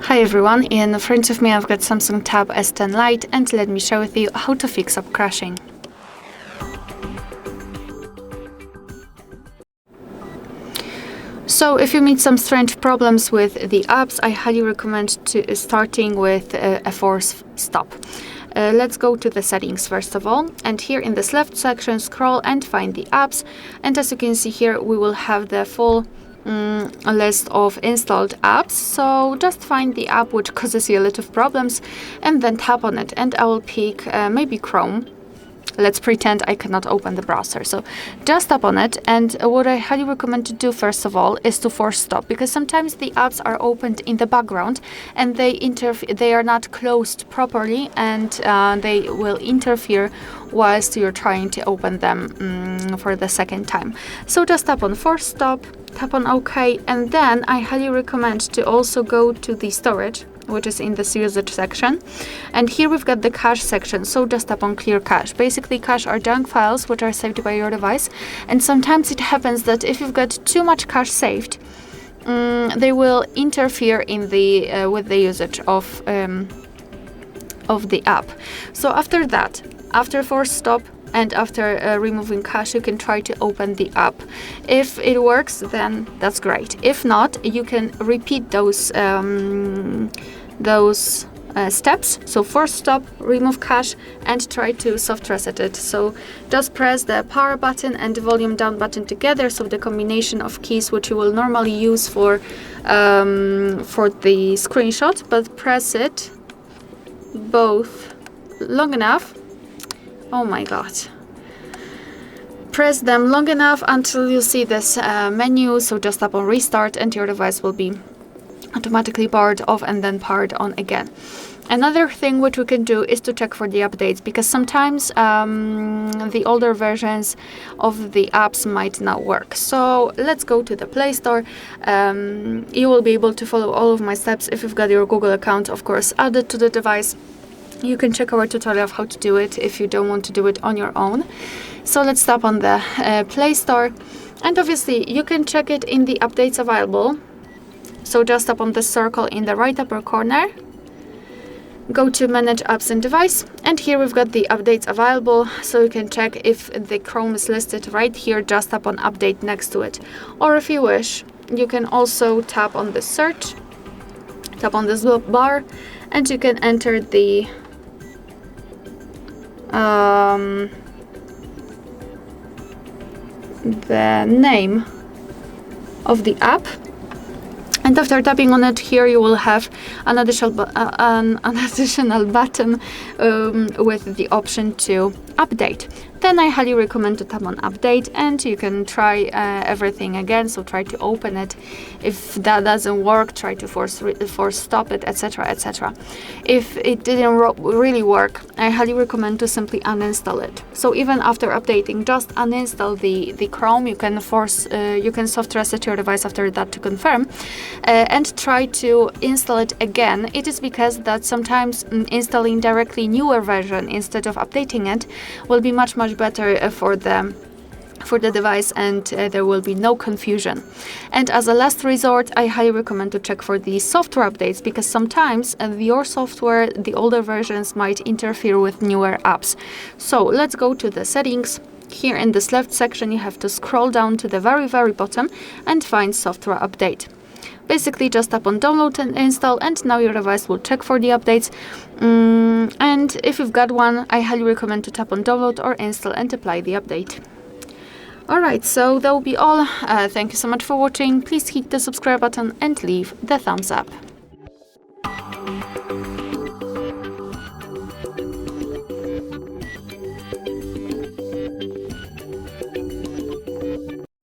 Hi everyone, in front of me I've got Samsung Tab S10 Lite, and let me share with you how to fix up crashing. So if you meet some strange problems with the apps, I highly recommend starting with a force stop. Let's go to the settings first of all, and here in this left section scroll and find the apps, and as you can see here we will have the full list of installed apps. So just find the app which causes you a lot of problems and then tap on it, and I will pick maybe Chrome. Let's pretend I cannot open the browser. So just tap on it, and what I highly recommend to do first of all is to force stop, because sometimes the apps are opened in the background and they are not closed properly, and they will interfere whilst you're trying to open them for the second time. So just tap on force stop, tap on OK, and then I highly recommend to also go to the storage, which is in this usage section, and here we've got the cache section. So just tap on clear cache. Basically, cache are junk files which are saved by your device, and sometimes it happens that if you've got too much cache saved, they will interfere in the with the usage of the app. So after that, after force stop and after removing cache, you can try to open the app. If it works, then that's great. If not, you can repeat those steps. So force stop, remove cache, and try to soft reset it. So just press the power button and the volume down button together, so the combination of keys which you will normally use for the screenshot, but press it both long enough. Oh my god. Press them long enough until you see this menu, so just tap on restart and your device will be automatically powered off and then powered on again. Another thing which we can do is to check for the updates, because sometimes the older versions of the apps might not work. So let's go to the Play Store. You will be able to follow all of my steps if you've got your Google account, of course, added to the device. You can check our tutorial of how to do it if you don't want to do it on your own. So let's tap on the Play Store, and obviously you can check it in the updates available. So just tap on the circle in the right upper corner, go to manage apps and device, and here we've got the updates available, so you can check if the Chrome is listed right here. Just tap on update next to it, or if you wish you can also tap on the search, tap on this bar, and you can enter the name of the app, and after tapping on it here you will have an additional button with the option to update. Then I highly recommend to tap on update, and you can try everything again. So try to open it. If that doesn't work, try to force stop it, etc, etc. If it didn't really work, I highly recommend to simply uninstall it. So even after updating, just uninstall the Chrome. You can soft reset your device after that to confirm, and try to install it again. It is because that sometimes installing directly newer version instead of updating it will be much better for the device, and there will be no confusion. And as a last resort, I highly recommend to check for the software updates, because sometimes your software, the older versions, might interfere with newer apps. So let's go to the settings. Here in this left section you have to scroll down to the very bottom and find software update. Basically just tap on download and install, and now your device will check for the updates. And if you've got one, I highly recommend to tap on download or install and apply the update. Alright, so that will be all. Thank you so much for watching. Please hit the subscribe button and leave the thumbs up.